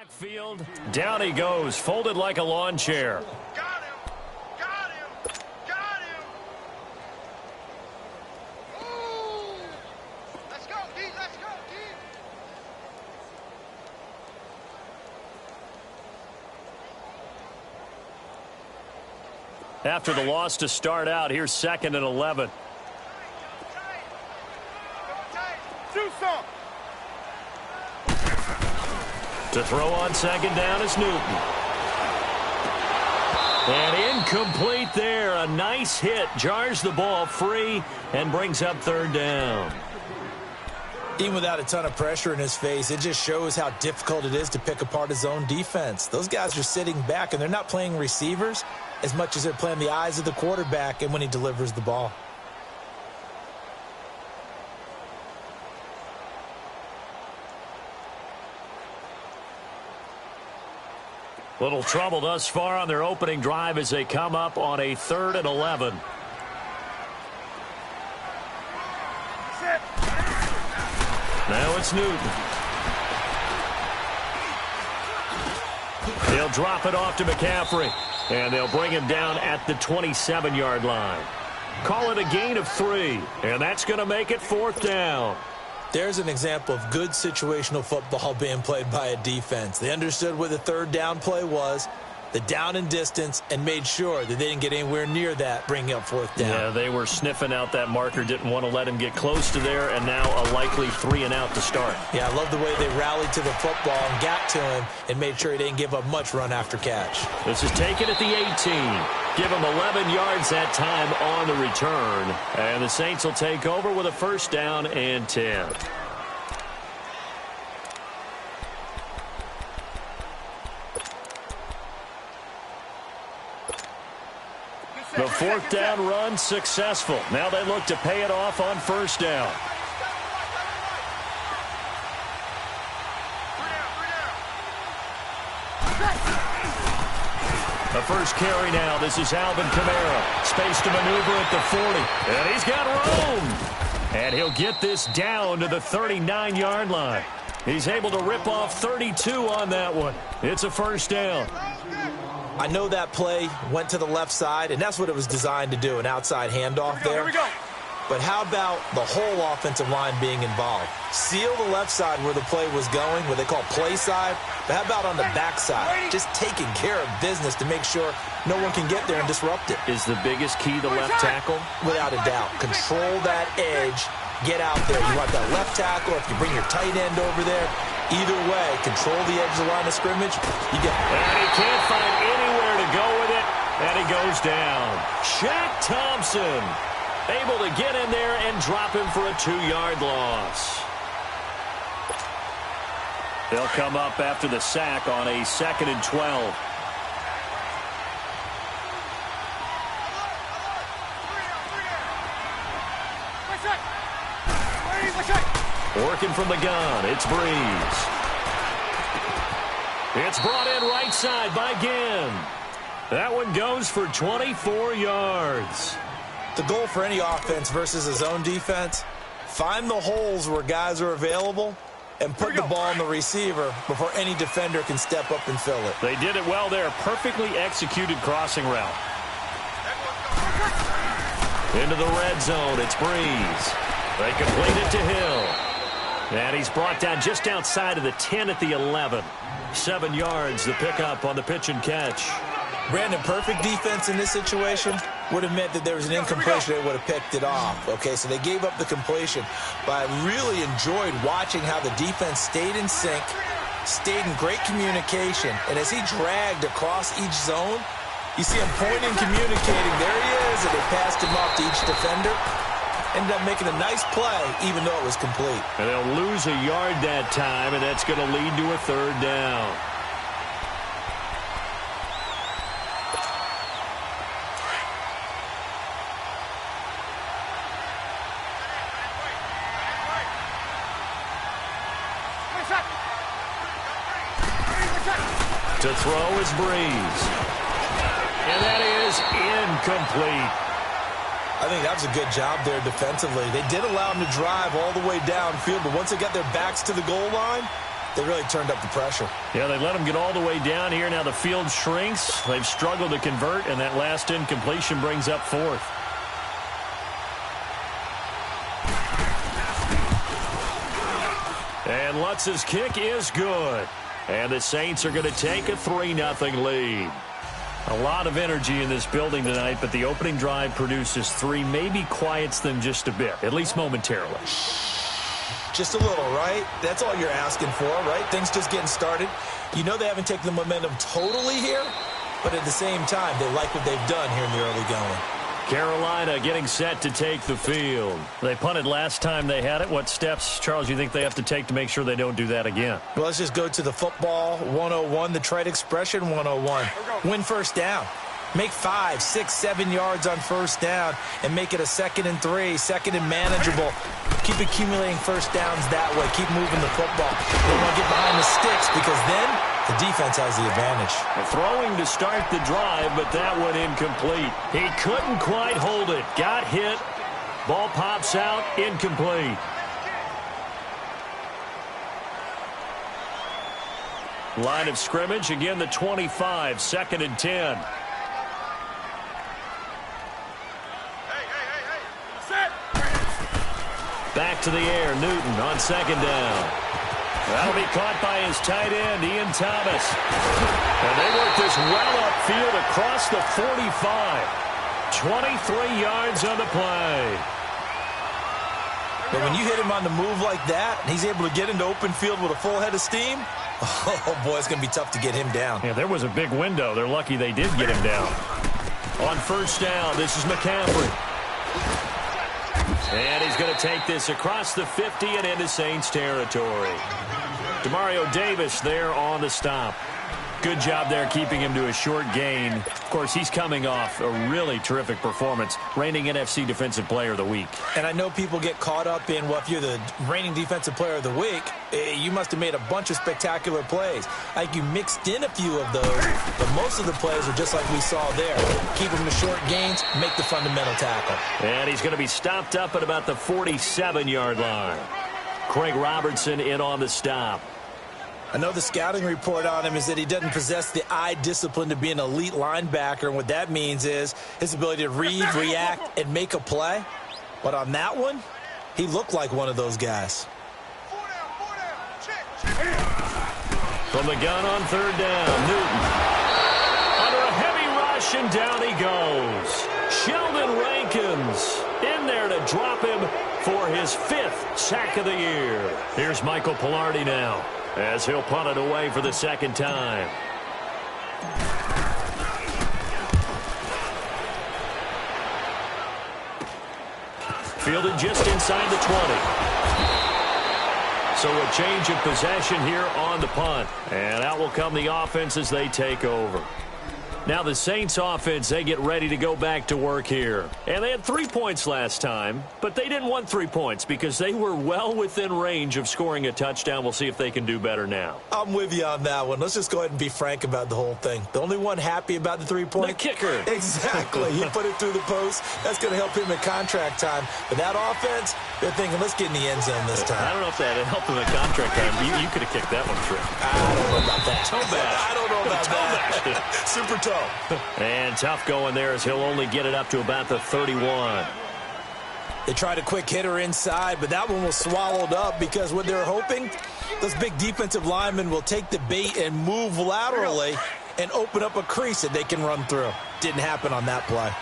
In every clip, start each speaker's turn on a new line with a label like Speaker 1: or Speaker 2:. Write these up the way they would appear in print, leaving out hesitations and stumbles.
Speaker 1: Backfield, down he goes, folded like a lawn chair.
Speaker 2: Got him! Got him! Got him! Ooh! Let's go, D! Let's go, D!
Speaker 1: After the loss to start out, here's 2nd and 11.
Speaker 2: Do some!
Speaker 1: To throw on 2nd down is Newton. And incomplete there. A nice hit. Jars the ball free and brings up 3rd down.
Speaker 3: Even without a ton of pressure in his face, it just shows how difficult it is to pick apart his own defense. Those guys are sitting back, and they're not playing receivers as much as they're playing the eyes of the quarterback and when he delivers the ball.
Speaker 1: Little trouble thus far on their opening drive as they come up on a 3rd and 11. Now it's Newton. He'll drop it off to McCaffrey, and they'll bring him down at the 27-yard line. Call it a gain of 3, and that's going to make it 4th down.
Speaker 3: There's an example of good situational football being played by a defense. They understood what the 3rd down play was, the down and distance, and made sure that they didn't get anywhere near that, bringing up 4th down.
Speaker 1: Yeah, they were sniffing out that marker, didn't want to let him get close to there, and now a likely 3 and out to start.
Speaker 3: Yeah, I love the way they rallied to the football and got to him and made sure he didn't give up much run after catch.
Speaker 1: This is taken at the 18. Give him 11 yards that time on the return. And the Saints will take over with a 1st down and 10. The 4th down run successful. Now they look to pay it off on 1st down. The first carry now. This is Alvin Kamara. Space to maneuver at the 40. And he's got room. And he'll get this down to the 39-yard line. He's able to rip off 32 on that one. It's a 1st down.
Speaker 3: I know that play went to the left side, and that's what it was designed to do, an outside handoff there.
Speaker 2: Here we go.
Speaker 3: But how about the whole offensive line being involved? Seal the left side where the play was going, what they call play side. But how about on the back side? Just taking care of business to make sure no one can get there and disrupt it.
Speaker 1: Is the biggest key the left tackle?
Speaker 3: Without a doubt. Control that edge. Get out there. You want that left tackle, if you bring your tight end over there. Either way, control the edge of the line of scrimmage. You get.
Speaker 1: And he can't find anywhere to go with it. And he goes down. Shaq Thompson able to get in there and drop him for a 2-yard loss. They'll come up after the sack on a 2nd and 12. Working from the gun, it's Breeze. It's brought in right side by Ginn. That one goes for 24 yards.
Speaker 3: The goal for any offense versus his own defense, find the holes where guys are available and put the ball on the receiver before any defender can step up and fill it.
Speaker 1: They did it well there. Perfectly executed crossing route. Into the red zone, it's Breeze. They complete it to Hill. And he's brought down just outside of the 10 at the 11. 7 yards, the pickup on the pitch and catch.
Speaker 3: Brandon, perfect defense in this situation would have meant that there was an incompletion. They would have picked it off. Okay, so they gave up the completion. But I really enjoyed watching how the defense stayed in sync, stayed in great communication. And as he dragged across each zone, you see him pointing, communicating. There he is, and they passed him off to each defender. Ended up making a nice play, even though it was complete.
Speaker 1: And they'll lose a yard that time, and that's going to lead to a 3rd down. To throw is Breeze. And that is incomplete.
Speaker 3: I think that was a good job there defensively. They did allow them to drive all the way downfield, but once they got their backs to the goal line, They really turned up the pressure.
Speaker 1: Yeah, they let them get all the way down here. Now the field shrinks. They've struggled to convert, and that last incompletion brings up fourth. And Lutz's kick is good. And the Saints are going to take a 3-0 lead. A lot of energy in this building tonight, but the opening drive produces 3, maybe quiets them just a bit, at least momentarily.
Speaker 3: Just a little, right? That's all you're asking for, right? Things just getting started. You know they haven't taken the momentum totally here, but at the same time, they like what they've done here in the early going.
Speaker 1: Carolina getting set to take the field. They punted last time they had it. What steps, Charles, you think they have to take to make sure they don't do that again?
Speaker 3: Well, let's just go to the football 101, the trade expression 101. Win first down. Make 5, 6, 7 yards on first down and make it a 2nd and 3, 2nd and manageable. Keep accumulating first downs that way. Keep moving the football. You don't want to get behind the sticks because then the defense has the advantage.
Speaker 1: Throwing to start the drive, but that one incomplete. He couldn't quite hold it. Got hit. Ball pops out. Incomplete. Line of scrimmage. Again, the 25. 2nd and 10. Back to the air. Newton on 2nd down. That'll be caught by his tight end, Ian Thomas. And they work this well upfield across the 45. 23 yards on the play.
Speaker 3: But when you hit him on the move like that, and he's able to get into open field with a full head of steam, oh, boy, it's going to be tough to get him down.
Speaker 1: Yeah, there was a big window. They're lucky they did get him down. On first down, this is McCaffrey. And he's going to take this across the 50 and into Saints territory. Demario Davis there on the stop. Good job there keeping him to a short gain. Of course, he's coming off a really terrific performance, reigning NFC Defensive Player of the Week.
Speaker 3: And I know people get caught up in, well, if you're the reigning Defensive Player of the Week, you must have made a bunch of spectacular plays. Like you mixed in a few of those, but most of the plays are just like we saw there. Keep them to short gains, make the fundamental tackle.
Speaker 1: And he's going to be stopped up at about the 47-yard line. Craig Robertson in on the stop.
Speaker 3: I know the scouting report on him is that he doesn't possess the eye discipline to be an elite linebacker, and what that means is his ability to read, react, and make a play. But on that one, he looked like one of those guys.
Speaker 1: From the gun on 3rd down, Newton. Under a heavy rush, and down he goes. Sheldon Rankins in there to drop him for his 5th sack of the year. Here's Michael Pilardi now, as he'll punt it away for the 2nd time. Fielded just inside the 20. So a change of possession here on the punt. And out will come the offense as they take over. Now the Saints offense, they get ready to go back to work here. And they had 3 points last time, but they didn't want 3 points because they were well within range of scoring a touchdown. We'll see if they can do better now.
Speaker 3: I'm with you on that one. Let's just go ahead and be frank about the whole thing. The only one happy about the 3-point?
Speaker 1: The kicker.
Speaker 3: Exactly. He put it through the post. That's going to help him at contract time. But that offense, they're thinking, let's get in the end zone this time.
Speaker 1: I don't know if that helped him at contract time. You could have kicked that one through.
Speaker 3: I don't know about that.
Speaker 1: Toe bash.
Speaker 3: I don't know about that. Super toe.
Speaker 1: And tough going there as he'll only get it up to about the 31.
Speaker 3: They tried a quick hitter inside, but that one was swallowed up because what they're hoping, those big defensive linemen will take the bait and move laterally and open up a crease that they can run through. Didn't happen on that play.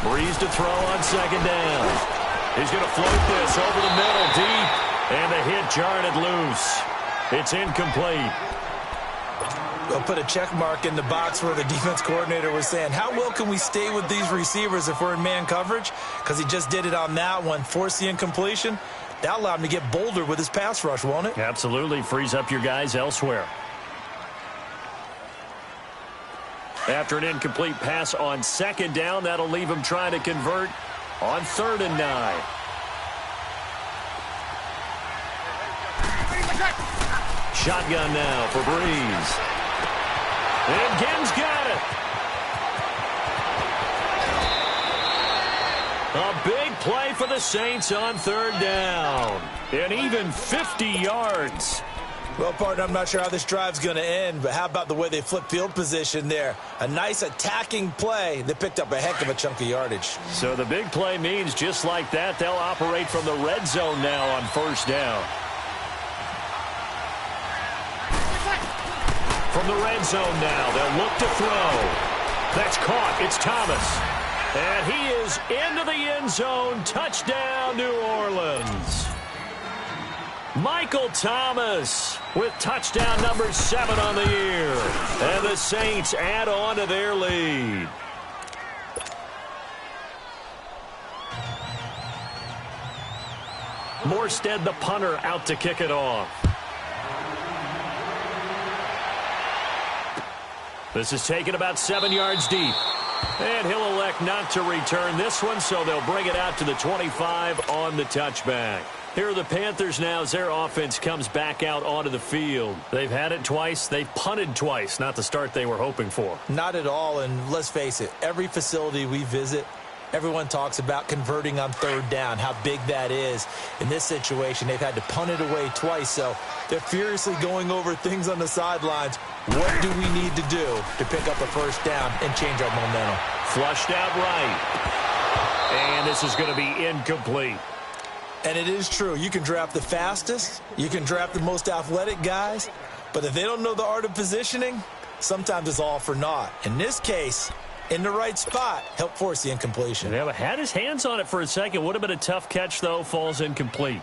Speaker 1: Breeze to throw on 2nd down. He's going to float this over the middle deep, and the hit jarred it loose. It's incomplete.
Speaker 3: They'll put a check mark in the box where the defense coordinator was saying, how well can we stay with these receivers if we're in man coverage? Because he just did it on that one, forced the incompletion. That allowed him to get bolder with his pass rush, won't it?
Speaker 1: Absolutely. Frees up your guys elsewhere. After an incomplete pass on 2nd down, that'll leave him trying to convert on 3rd and 9. Shotgun now for Breeze. And Ginn's got it. play for the Saints on third down. And even 50 yards.
Speaker 3: Well, partner, I'm not sure how this drive's going to end, but how about the way they flip field position there? A nice attacking play. They picked up a heck of a chunk of yardage.
Speaker 1: So the big play means just like that, they'll operate from the red zone now on first down. From the red zone now, they'll look to throw. That's caught. It's Thomas. And he is into the end zone. Touchdown, New Orleans. Michael Thomas with touchdown number 7 on the year. And the Saints add on to their lead. Morstead, the punter, out to kick it off. This is taken about 7 yards deep. And he'll elect not to return this one, so they'll bring it out to the 25 on the touchback. Here are the Panthers now as their offense comes back out onto the field. They've had it twice. They've punted twice. Not the start they were hoping for.
Speaker 3: Not at all, and let's face it, every facility we visit, everyone talks about converting on third down, how big that is. In this situation, they've had to punt it away twice, so they're furiously going over things on the sidelines. What do we need to do to pick up a first down and change our momentum?
Speaker 1: Flushed out right. And this is going to be incomplete.
Speaker 3: And it is true. You can draft the fastest. You can draft the most athletic guys. But if they don't know the art of positioning, sometimes it's all for naught. In this case, in the right spot, help force the incompletion.
Speaker 1: Yeah, but had his hands on it for a second. Would have been a tough catch, though. Falls incomplete.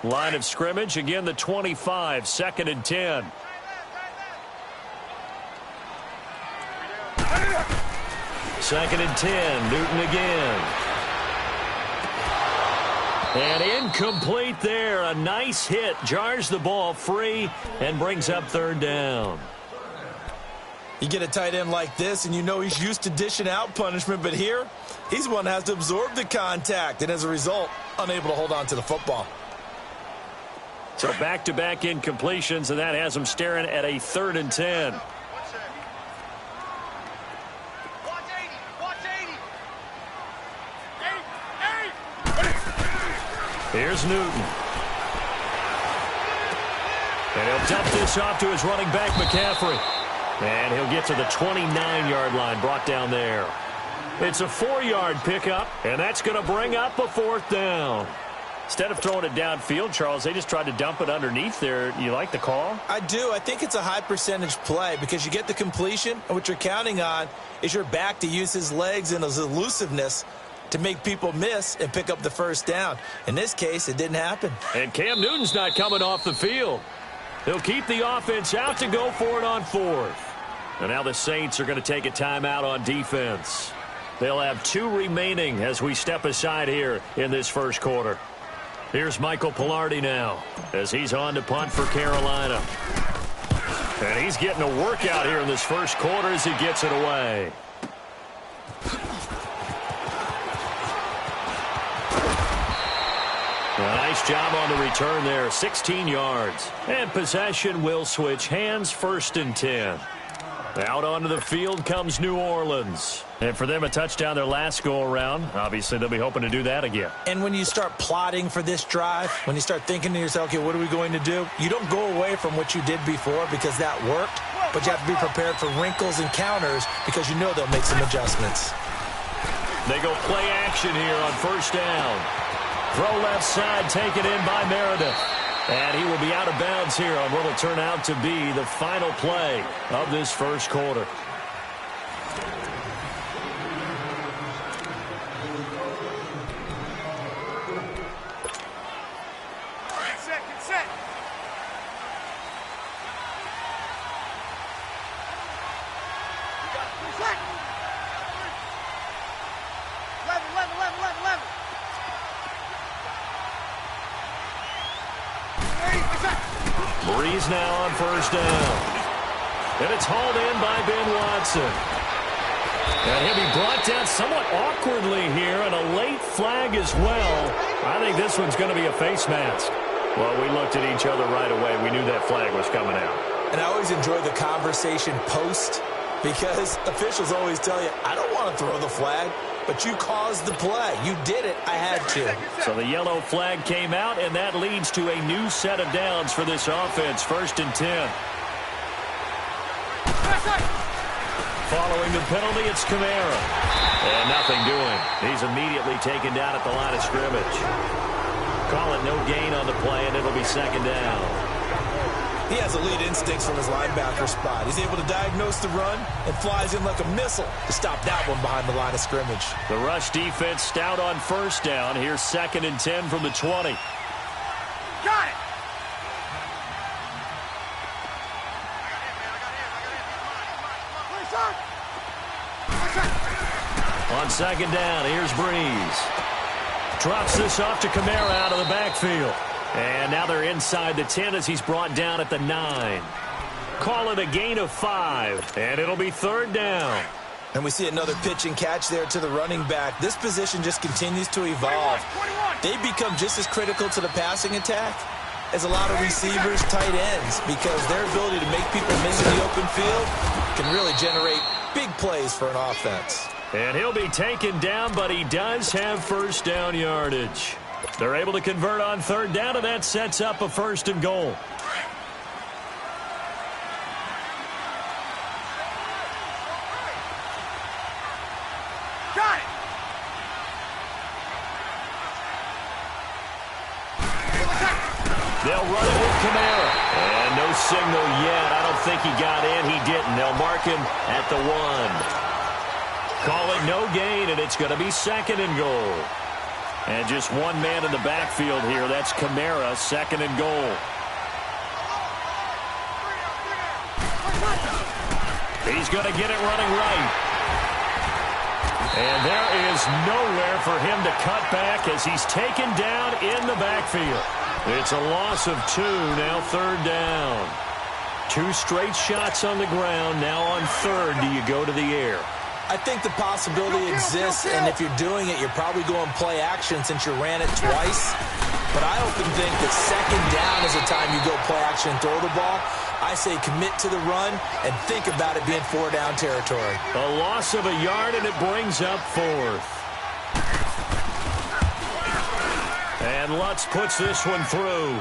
Speaker 1: Line of scrimmage, again the 25, 2nd and 10. Second and 10, Newton again. And incomplete there. A nice hit, jars the ball free and brings up third down.
Speaker 3: You get a tight end like this, and you know he's used to dishing out punishment, but here, he's one that has to absorb the contact, and as a result, unable to hold on to the football.
Speaker 1: So back-to-back incompletions, and that has him staring at a 3rd and 10. Here's Newton. And he'll dump this off to his running back, McCaffrey. And he'll get to the 29-yard line, brought down there. It's a 4-yard pickup, and that's going to bring up a 4th down. Instead of throwing it downfield, Charles, they just tried to dump it underneath there. You like the call?
Speaker 3: I do. I think it's a high-percentage play because you get the completion, and what you're counting on is your back to use his legs and his elusiveness to make people miss and pick up the first down. In this case, it didn't happen.
Speaker 1: And Cam Newton's not coming off the field. He'll keep the offense out to go for it on 4th. And now the Saints are going to take a timeout on defense. They'll have 2 remaining as we step aside here in this first quarter. Here's Michael Pilardi now as he's on to punt for Carolina. And he's getting a workout here in this first quarter as he gets it away. A nice job on the return there, 16 yards. And possession will switch hands, 1st and 10. Out onto the field comes New Orleans. And for them, a touchdown their last go-around. Obviously, they'll be hoping to do that again.
Speaker 3: And when you start plotting for this drive, when you start thinking to yourself, okay, what are we going to do? You don't go away from what you did before because that worked, but you have to be prepared for wrinkles and counters because you know they'll make some adjustments.
Speaker 1: They go play action here on 1st down. Throw left side, taken in by Meredith. And he will be out of bounds here on what will turn out to be the final play of this first quarter.
Speaker 2: Get set. 11.
Speaker 1: Breeze now on 1st down. And it's hauled in by Ben Watson. And he'll be brought down somewhat awkwardly here, and a late flag as well. I think this one's going to be a face mask. Well, we looked at each other right away. We knew that flag was coming out.
Speaker 3: And I always enjoy the conversation post because officials always tell you, I don't want to throw the flag, but you caused the play. You did it. I had to.
Speaker 1: So the yellow flag came out, and that leads to a new set of downs for this offense. 1st and 10. Following the penalty, it's Kamara. And nothing doing. He's immediately taken down at the line of scrimmage. Call it no gain on the play, and it'll be 2nd down.
Speaker 3: He has elite instincts from his linebacker spot. He's able to diagnose the run and flies in like a missile to stop that one behind the line of scrimmage.
Speaker 1: The rush defense stout on 1st down. Here's 2nd and 10 from the 20.
Speaker 2: Got it.
Speaker 1: On 2nd down, here's Breeze. Drops this off to Kamara out of the backfield. And now they're inside the 10 as he's brought down at the 9. Call it a gain of 5, and it'll be 3rd down.
Speaker 3: And we see another pitch and catch there to the running back. This position just continues to evolve. They become just as critical to the passing attack as a lot of receivers, tight ends, because their ability to make people miss in the open field can really generate big plays for an offense.
Speaker 1: And he'll be taken down, but he does have 1st down yardage. They're able to convert on 3rd down, and that sets up a 1st and goal.
Speaker 2: Got it.
Speaker 1: They'll run it with Kamara. And no signal yet. I don't think he got in. He didn't. They'll mark him at the 1. Call it no gain, and it's going to be 2nd and goal. And just one man in the backfield here. That's Kamara, 2nd and goal. He's going to get it running right. And there is nowhere for him to cut back as he's taken down in the backfield. It's a loss of 2, now 3rd down. 2 straight shots on the ground. Now on 3rd, do you go to the air?
Speaker 3: I think the possibility exists, and if you're doing it, you're probably going play action since you ran it twice. But I often think that 2nd down is the time you go play action and throw the ball. I say commit to the run and think about it being 4-down territory.
Speaker 1: A loss of a yard, and it brings up 4th. And Lutz puts this one through.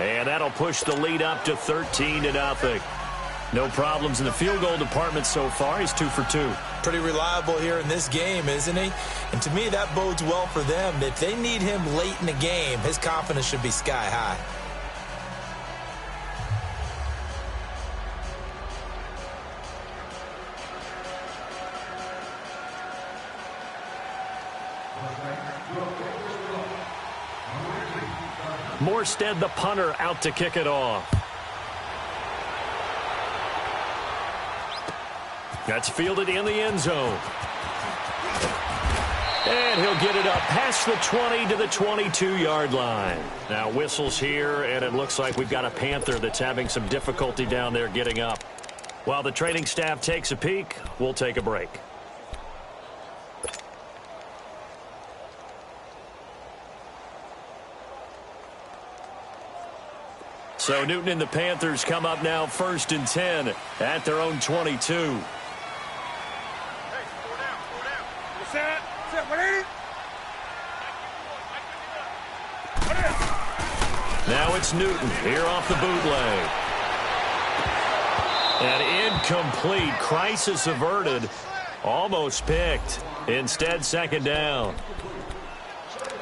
Speaker 1: And that'll push the lead up to 13-0. No problems in the field goal department so far. He's 2 for 2.
Speaker 3: Pretty reliable here in this game, isn't he? And to me, that bodes well for them. If they need him late in the game, his confidence should be sky high.
Speaker 1: Morstead, the punter, out to kick it off. That's fielded in the end zone. And he'll get it up past the 20 to the 22-yard line. Now whistles here, and it looks like we've got a Panther that's having some difficulty down there getting up. While the training staff takes a peek, we'll take a break. So Newton and the Panthers come up now 1st and 10 at their own 22. Now it's Newton here off the bootleg. And incomplete. Crisis averted. Almost picked. Instead, 2nd down.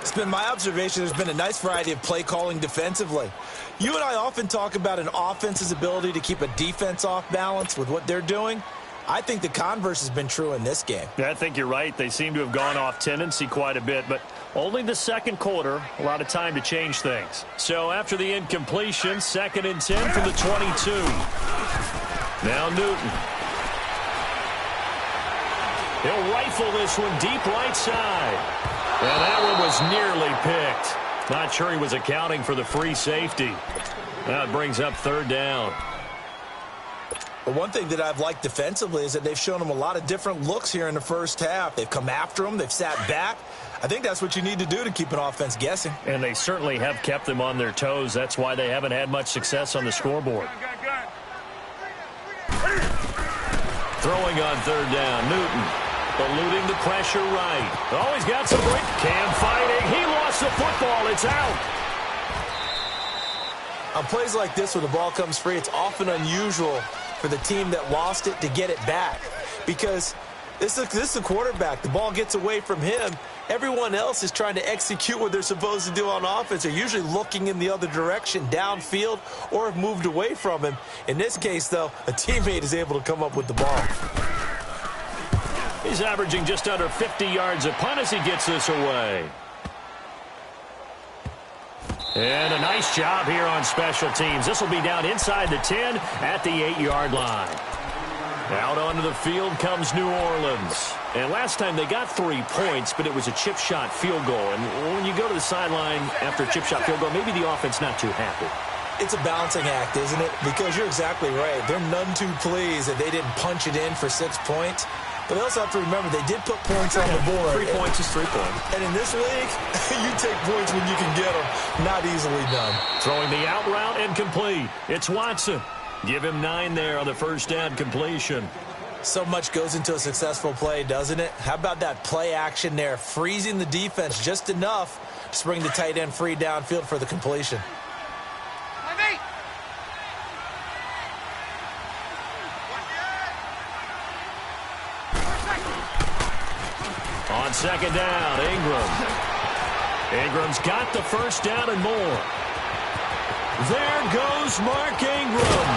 Speaker 3: It's been my observation there's been a nice variety of play calling defensively. You and I often talk about an offense's ability to keep a defense off balance with what they're doing. I think the converse has been true in this game.
Speaker 1: Yeah, I think you're right. They seem to have gone off tendency quite a bit, but only the 2nd quarter, a lot of time to change things. So after the incompletion, 2nd and 10 from the 22. Now Newton. He'll rifle this one deep right side. And that one was nearly picked. Not sure he was accounting for the free safety. Now it brings up 3rd down.
Speaker 3: But one thing that I've liked defensively is that they've shown him a lot of different looks here in the first half. They've come after him. They've sat back. I think that's what you need to do to keep an offense guessing.
Speaker 1: And they certainly have kept them on their toes. That's why they haven't had much success on the scoreboard. Throwing on third down, Newton. Eluding the pressure right. Oh, he's got some break. Cam fighting. He lost the football. It's out.
Speaker 3: On plays like this where the ball comes free, it's often unusual for the team that lost it to get it back. Because this is a quarterback. The ball gets away from him. Everyone else is trying to execute what they're supposed to do on offense. They're usually looking in the other direction, downfield, or have moved away from him. In this case, though, a teammate is able to come up with the ball.
Speaker 1: He's averaging just under 50 yards a punt as he gets this away. And a nice job here on special teams. This will be down inside the 10 at the 8-yard line. Out onto the field comes New Orleans. And last time they got 3 points, but it was a chip shot field goal. And when you go to the sideline after a chip shot field goal, maybe the offense not too happy.
Speaker 3: It's a balancing act, isn't it? Because you're exactly right. They're none too pleased that they didn't punch it in for 6 points. But they also have to remember they did put points on the board.
Speaker 1: 3 points is 3 points.
Speaker 3: And in this league, you take points when you can get them. Not easily done.
Speaker 1: Throwing the out route incomplete. It's Watson. Give him 9 there on the first down completion.
Speaker 3: So much goes into a successful play, doesn't it? How about that play action there? Freezing the defense just enough to bring the tight end free downfield for the completion.
Speaker 1: On second down, Ingram. Ingram's got the first down and more. There goes Mark Ingram.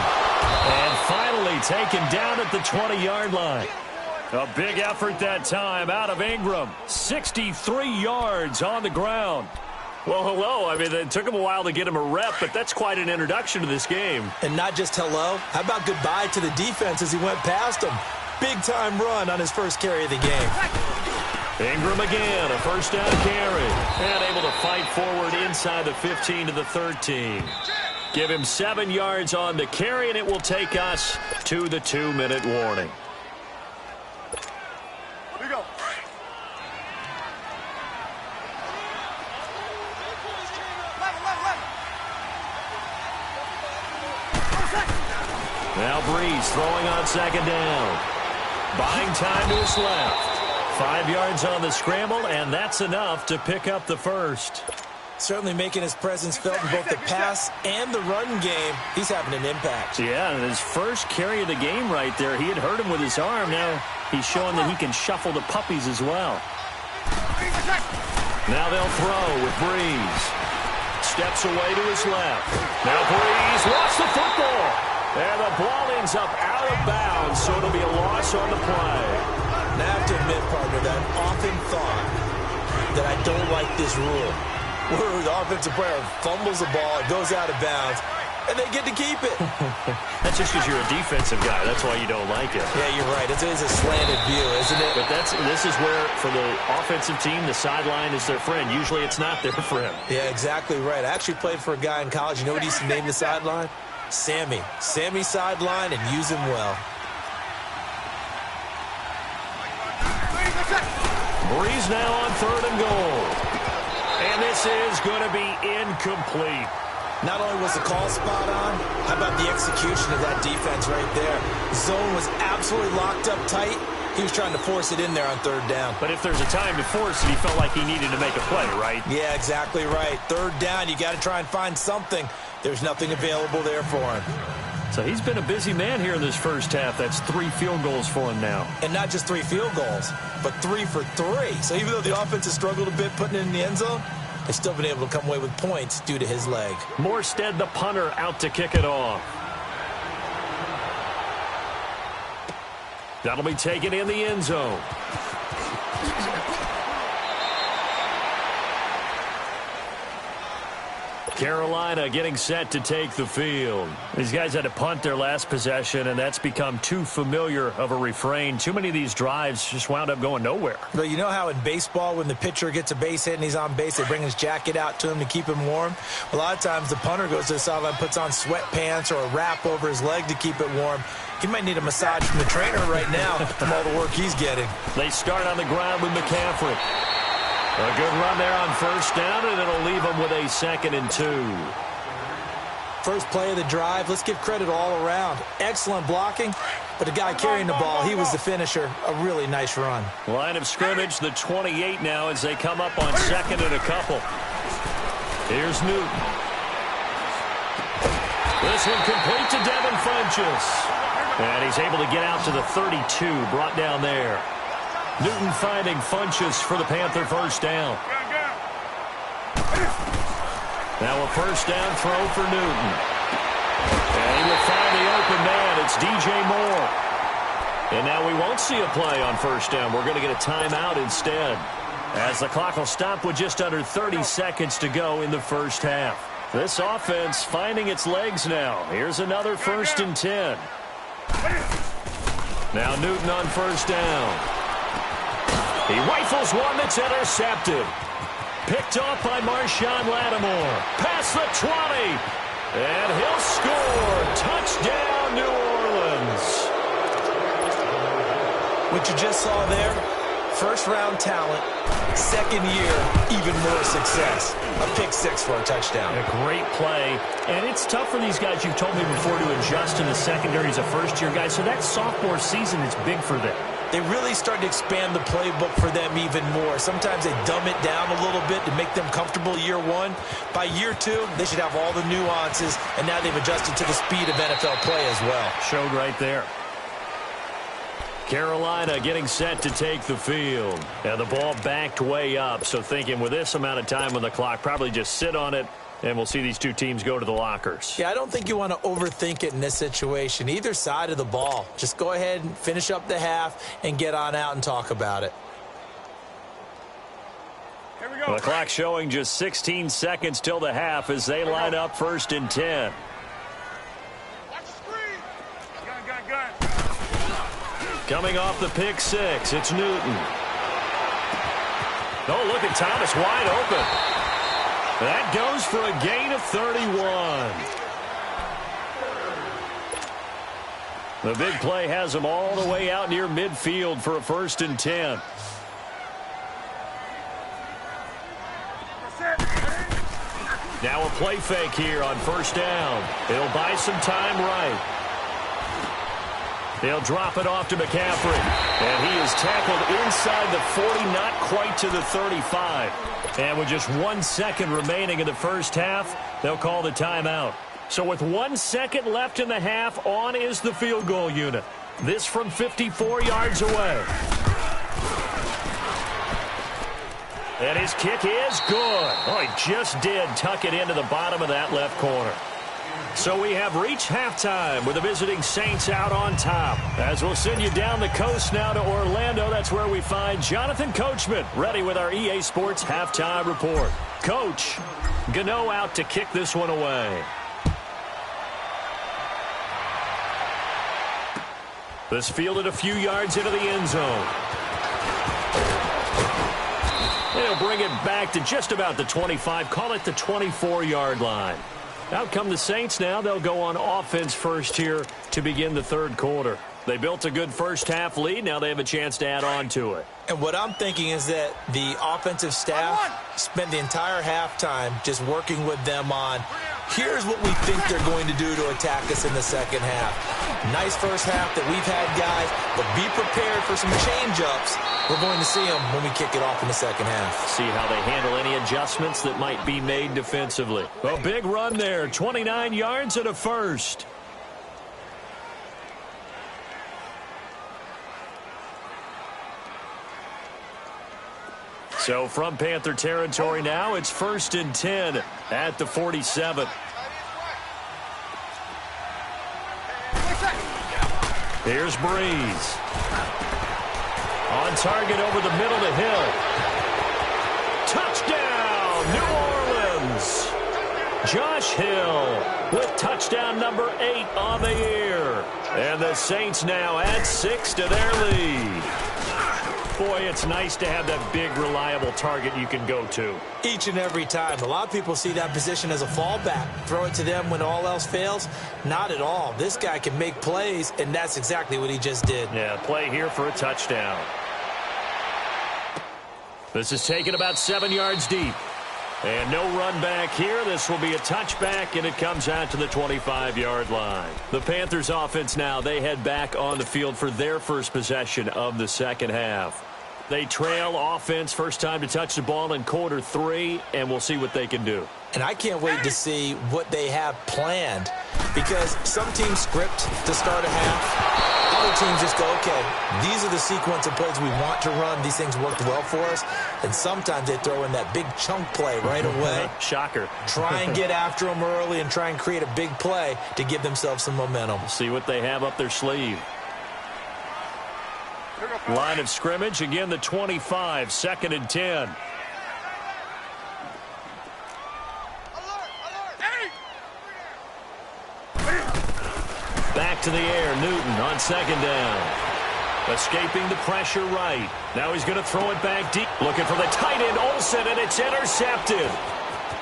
Speaker 1: And finally taken down at the 20-yard line. A big effort that time out of Ingram. 63 yards on the ground. Well, hello. I mean, it took him a while to get him a rep, but that's quite an introduction to this game.
Speaker 3: And not just hello. How about goodbye to the defense as he went past him? Big-time run on his first carry of the game.
Speaker 1: Ingram again, a first down carry. And able to fight forward inside the 15 to the 13. Give him 7 yards on the carry, and it will take us to the 2-minute warning.
Speaker 2: Here we go.
Speaker 1: Now Breeze throwing on second down. Buying time to his left. 5 yards on the scramble, and that's enough to pick up the first.
Speaker 3: Certainly making his presence felt in both the pass and the run game. He's having an impact.
Speaker 1: Yeah, and his first carry of the game right there, he had hurt him with his arm. Now he's showing that he can shuffle the puppies as well. Now they'll throw with Breeze. Steps away to his left. Now Breeze lost the football. And the ball ends up out of bounds, so it'll be a loss on the play.
Speaker 3: Now I have to admit, partner, that I've often thought that I don't like this rule. Where the offensive player fumbles the ball, it goes out of bounds, and they get to keep it.
Speaker 1: That's just because you're a defensive guy. That's why you don't like it.
Speaker 3: Yeah, you're right. It is a slanted view, isn't it?
Speaker 1: But this is where, for the offensive team, the sideline is their friend. Usually it's not their friend.
Speaker 3: Yeah, exactly right. I actually played for a guy in college. You know what he used to name the sideline? Sammy. Sammy sideline, and use him well.
Speaker 1: Breeze now on third and goal. And this is going to be incomplete.
Speaker 3: Not only was the call spot on, how about the execution of that defense right there? Zone was absolutely locked up tight. He was trying to force it in there on third down.
Speaker 1: But if there's a time to force it, he felt like he needed to make a play, right?
Speaker 3: Yeah, exactly right. Third down, you got to try and find something. There's nothing available there for him.
Speaker 1: So he's been a busy man here in this first half. That's 3 field goals for him now.
Speaker 3: And not just 3 field goals, but 3 for 3. So even though the offense has struggled a bit putting it in the end zone, they've still been able to come away with points due to his leg.
Speaker 1: Morstead, the punter, out to kick it off. That'll be taken in the end zone. Carolina getting set to take the field. These guys had to punt their last possession, and that's become too familiar of a refrain. Too many of these drives just wound up going nowhere.
Speaker 3: But you know how in baseball, when the pitcher gets a base hit and he's on base, they bring his jacket out to him to keep him warm? A lot of times the punter goes to the sideline, puts on sweatpants or a wrap over his leg to keep it warm. He might need a massage from the trainer right now from all the work he's getting.
Speaker 1: They start on the ground with McCaffrey. A good run there on first down, and it'll leave them with a 2nd and 2.
Speaker 3: First play of the drive, let's give credit all around. Excellent blocking But the guy carrying the ball, he was the finisher. A really nice run.
Speaker 1: Line of scrimmage, the 28 now as they come up on second and a couple. Here's Newton. This one complete to Devin Funchess. And he's able to get out to the 32, brought down there. Newton finding Funchess for the Panther first down. Now a first down throw for Newton. And he will find the open man. It's DJ Moore. And now we won't see a play on first down. We're going to get a timeout instead, as the clock will stop with just under 30 seconds to go in the first half. This offense finding its legs now. Here's another 1st and 10. Now Newton on first down. He rifles one that's intercepted. Picked off by Marshawn Lattimore. Past the 20. And he'll score. Touchdown, New Orleans.
Speaker 3: What you just saw there, first-round talent, second year, even more success. A pick six for a touchdown.
Speaker 1: A great play. And it's tough for these guys, you've told me before, to adjust in the secondary as a first-year guy. So that sophomore season is big for them.
Speaker 3: They really start to expand the playbook for them even more. Sometimes they dumb it down a little bit to make them comfortable year one. By year two, they should have all the nuances, and now they've adjusted to the speed of NFL play as well.
Speaker 1: Showed right there. Carolina getting set to take the field. And the ball backed way up, so thinking with this amount of time on the clock, probably just sit on it, and we'll see these two teams go to the lockers.
Speaker 3: Yeah, I don't think you want to overthink it in this situation. Either side of the ball. Just go ahead and finish up the half and get on out and talk about it.
Speaker 2: Here we go.
Speaker 1: The clock showing just 16 seconds till the half as they line up 1st and 10.
Speaker 2: Watch the screen. Gun.
Speaker 1: Coming off the pick six, it's Newton. Oh, look at Thomas wide open. That goes for a gain of 31. The big play has him all the way out near midfield for a 1st and 10. Now a play fake here on first down. He'll buy some time right. They'll drop it off to McCaffrey. And he is tackled inside the 40, not quite to the 35. And with just 1 second remaining in the first half, they'll call the timeout. So with 1 second left in the half, on is the field goal unit. This from 54 yards away. And his kick is good. Oh, he just did tuck it into the bottom of that left corner. So we have reached halftime with the visiting Saints out on top. As we'll send you down the coast now to Orlando, that's where we find Jonathan Coachman ready with our EA Sports halftime report. Coach, Gano out to kick this one away. This fielded a few yards into the end zone. They'll bring it back to just about the 25, call it the 24-yard line. Out come the Saints now. They'll go on offense first here to begin the third quarter. They built a good first half lead. Now they have a chance to add on to it.
Speaker 3: And what I'm thinking is that the offensive staff spent the entire halftime just working with them on, here's what we think they're going to do to attack us in the second half. Nice first half that we've had, guys, but be prepared for some change-ups. We're going to see them when we kick it off in the second half.
Speaker 1: See how they handle any adjustments that might be made defensively. A big run there, 29 yards and a first. So from Panther territory now, it's 1st and 10 at the 47. Here's Breeze. On target over the middle to Hill. Touchdown, New Orleans. Josh Hill with touchdown number 8 on the year. And the Saints now add 6 to their lead. Boy, it's nice to have that big, reliable target you can go to.
Speaker 3: Each and every time. A lot of people see that position as a fallback. Throw it to them when all else fails. Not at all. This guy can make plays, and that's exactly what he just did.
Speaker 1: Yeah, play here for a touchdown. This is taken about 7 yards deep. And no run back here. This will be a touchback, and it comes out to the 25-yard line. The Panthers offense now, they head back on the field for their first possession of the second half. They trail offense, first time to touch the ball in quarter 3, and we'll see what they can do.
Speaker 3: And I can't wait to see what they have planned, because some teams script to start a half. Other teams just go, okay, these are the sequence of plays we want to run. These things worked well for us. And sometimes they throw in that big chunk play right away.
Speaker 1: Shocker.
Speaker 3: Try and get after them early and try and create a big play to give themselves some momentum.
Speaker 1: See what they have up their sleeve. Line of scrimmage, again the 25, 2nd and 10. Back to the air, Newton on 2nd down. Escaping the pressure right. Now he's going to throw it back deep. Looking for the tight end, Olsen, and it's intercepted.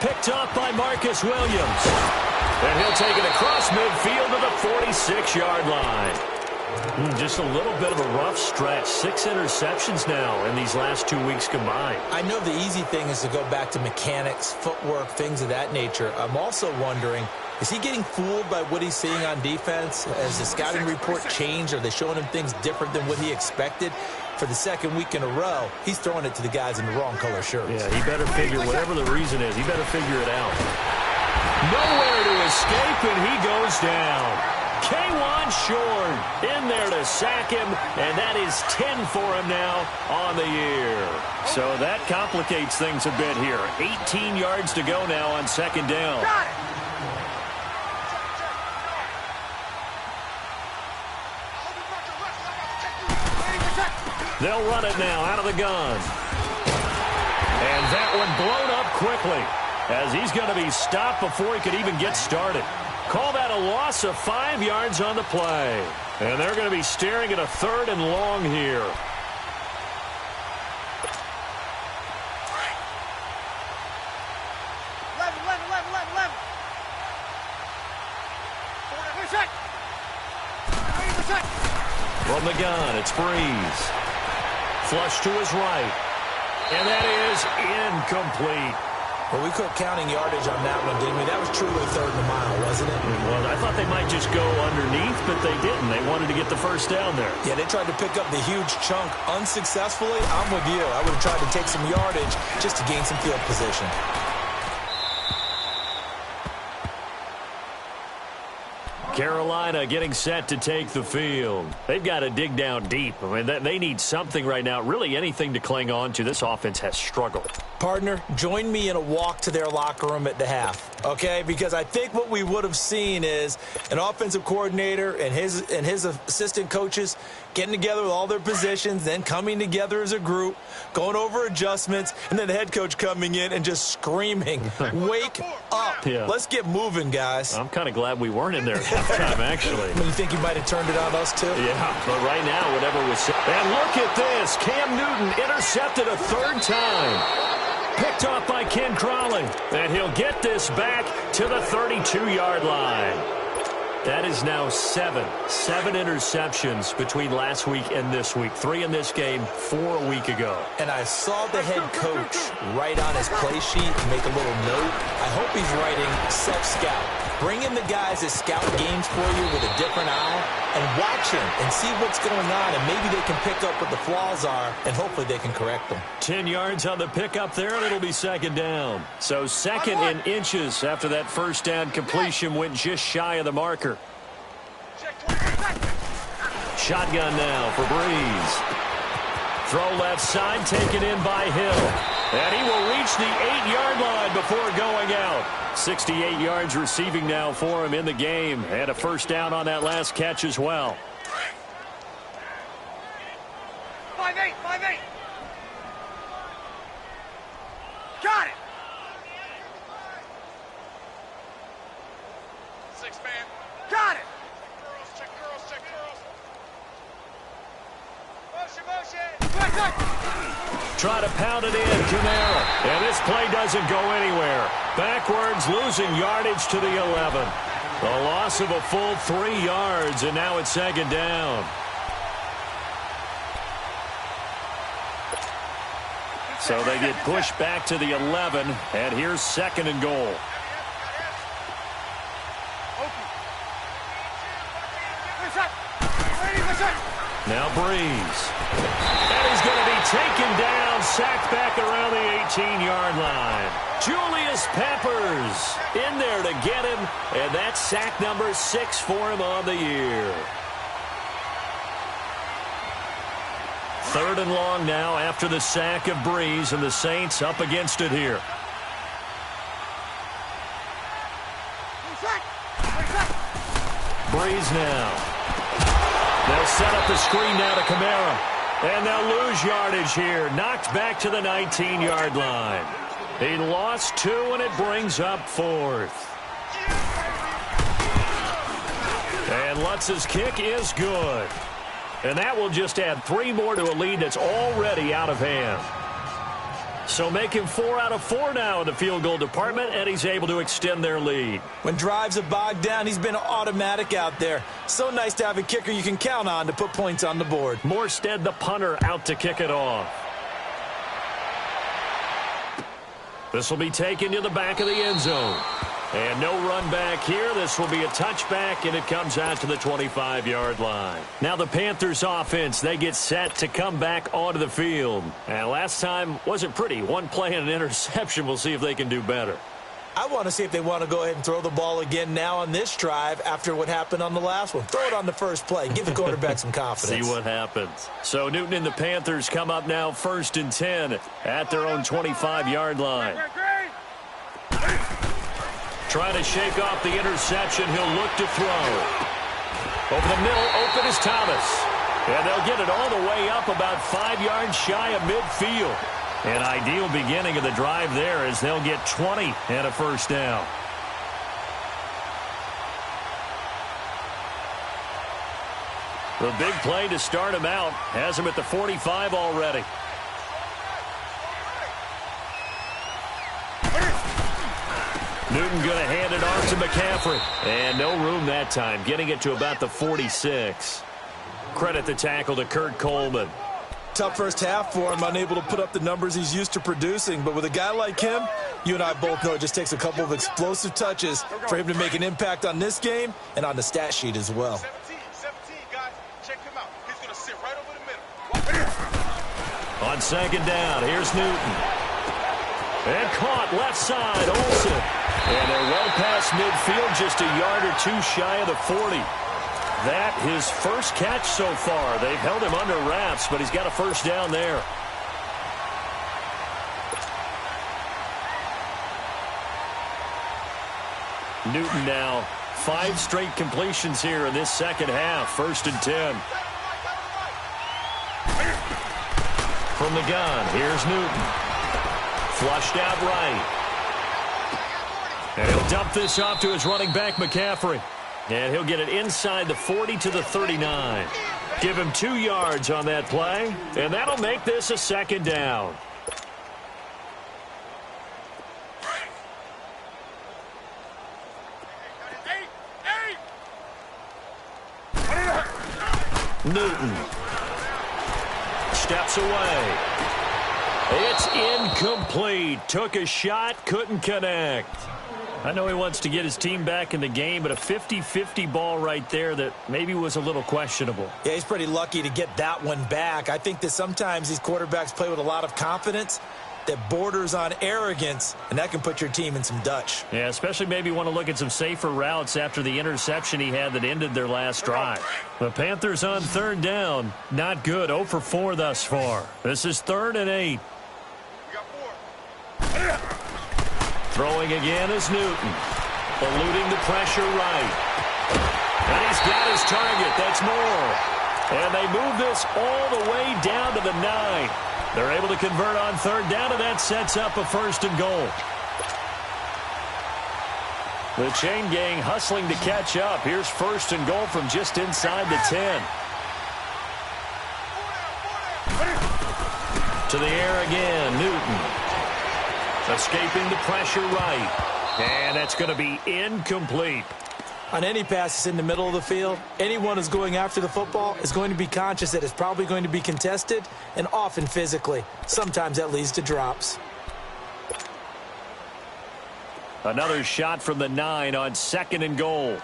Speaker 1: Picked up by Marcus Williams. And he'll take it across midfield to the 46-yard line. Just a little bit of a rough stretch. 6 interceptions now in these last 2 weeks combined.
Speaker 3: I know the easy thing is to go back to mechanics, footwork, things of that nature. I'm also wondering, is he getting fooled by what he's seeing on defense? Has the scouting report changed? Are they showing him things different than what he expected? For the 2nd week in a row, he's throwing it to the guys in the wrong color shirts.
Speaker 1: Yeah, he better figure, whatever the reason is, he better figure it out. Nowhere to escape, and he goes down. K1 Short in there to sack him, and that is 10 for him now on the year. So that complicates things a bit here. 18 yards to go now on 2nd down. They'll run it now out of the gun. And that one blown up quickly as he's going to be stopped before he could even get started. Call that a loss of 5 yards on the play. And they're going to be staring at a 3rd and long here. From the gun, it's Breeze. Flush to his right. And that is incomplete.
Speaker 3: Well, we quit counting yardage on that one, didn't we? That was truly 3rd and a mile, wasn't it?
Speaker 1: Well, I thought they might just go underneath, but they didn't. They wanted to get the first down there.
Speaker 3: Yeah, they tried to pick up the huge chunk unsuccessfully. I'm with you. I would have tried to take some yardage just to gain some field position.
Speaker 1: Carolina getting set to take the field. They've got to dig down deep. I mean, they need something right now, really anything to cling on to. This offense has struggled.
Speaker 3: Partner, join me in a walk to their locker room at the half, okay? Because I think what we would have seen is an offensive coordinator and his assistant coaches getting together with all their positions, then coming together as a group, going over adjustments, and then the head coach coming in and just screaming, wake up.
Speaker 1: Yeah.
Speaker 3: Let's get moving, guys.
Speaker 1: I'm kind of glad we weren't in there at halftime, actually.
Speaker 3: You think you might have turned it on us, too?
Speaker 1: Yeah, but right now, whatever was said. And look at this. Cam Newton intercepted a 3rd time. Picked off by Ken Crawley. And he'll get this back to the 32-yard line. That is now 7 interceptions between last week and this week. 3 in this game, 4 a week ago.
Speaker 3: And I saw the head coach write on his play sheet and make a little note. I hope he's writing self-scout. Bring in the guys that scout games for you with a different eye and watch him and see what's going on, and maybe they can pick up what the flaws are, and hopefully they can correct them.
Speaker 1: 10 yards on the pickup there, and it'll be 2nd down. So 2nd in inches after that first down completion went just shy of the marker. Shotgun now for Breeze. Throw left side, taken in by Hill. And he will reach the 8-yard line before going out. 68 yards receiving now for him in the game. And a first down on that last catch as well.
Speaker 2: 5-8, 5-8. Got it. 6-man. Got it. Check girls, check girls. Motion.
Speaker 1: Try to pound it in, Kamara. And this play doesn't go anywhere. Backwards, losing yardage to the 11. A loss of a full 3 yards, and now it's 2nd down. So they get pushed back to the 11, and here's 2nd and goal. Now Breeze. And he's going to be taken down, sacked back around the 18-yard line. Julius Peppers in there to get him, and that's sack number 6 for him on the year. 3rd and long now after the sack of Breeze, and the Saints up against it here. Breeze now. They'll set up the screen now to Kamara. And they'll lose yardage here. Knocked back to the 19-yard line. He lost 2, and it brings up 4th. And Lutz's kick is good. And that will just add 3 more to a lead that's already out of hand. So make him 4 out of 4 now in the field goal department, and he's able to extend their lead.
Speaker 3: When drives are bogged down, he's been automatic out there. So nice to have a kicker you can count on to put points on the board.
Speaker 1: Morstead, the punter, out to kick it off. This will be taken to the back of the end zone. And no run back here. This will be a touchback, and it comes out to the 25-yard line. Now the Panthers offense, they get set to come back onto the field. And last time wasn't pretty. 1 play and an interception. We'll see if they can do better.
Speaker 3: I want to see if they want to go ahead and throw the ball again now on this drive after what happened on the last one. Throw it on the first play. Give the quarterback some confidence.
Speaker 1: See what happens. So Newton and the Panthers come up now 1st and 10 at their own 25-yard line. Trying to shake off the interception. He'll look to throw. Over the middle, open is Thomas. And they'll get it all the way up about 5 yards shy of midfield. An ideal beginning of the drive there as they'll get 20 and a first down. The big play to start him out has him at the 45 already. Newton going to hand it off to McCaffrey. And no room that time, getting it to about the 46. Credit the tackle to Kurt Coleman.
Speaker 3: Tough first half for him, unable to put up the numbers he's used to producing. But with a guy like him, you and I both know it just takes a couple of explosive touches for him to make an impact on this game and on the stat sheet as well.
Speaker 2: 17, guys. Check him out. He's going to sit right over the middle.
Speaker 1: On 2nd down, here's Newton. And caught left side, Olsen. And they're well past midfield, just a yard or 2 shy of the 40. That his first catch so far. They've held him under wraps, but he's got a first down there. Newton now 5 straight completions here in this second half. 1st and 10. From the gun, here's Newton. Flushed out right. And he'll dump this off to his running back, McCaffrey. And he'll get it inside the 40 to the 39. Give him 2 yards on that play, and that'll make this a 2nd down. Newton steps away. It's incomplete. Took a shot, couldn't connect. I know he wants to get his team back in the game, but a 50-50 ball right there that maybe was a little questionable.
Speaker 3: Yeah, he's pretty lucky to get that one back. I think that sometimes these quarterbacks play with a lot of confidence that borders on arrogance, and that can put your team in some Dutch.
Speaker 1: Yeah, especially maybe want to look at some safer routes after the interception he had that ended their last drive. The Panthers on 3rd down. Not good. 0 for 4 thus far. This is 3rd and 8. Throwing again is Newton. Eluding the pressure right. And he's got his target. That's Moore. And they move this all the way down to the 9. They're able to convert on 3rd down, and that sets up a 1st and goal. The chain gang hustling to catch up. Here's 1st and goal from just inside the 10. To the air again, Newton. Escaping the pressure right. And that's going to be incomplete.
Speaker 3: On any pass that's in the middle of the field, anyone who's going after the football is going to be conscious that it's probably going to be contested, and often physically. Sometimes that leads to drops.
Speaker 1: Another shot from the 9 on 2nd and goal.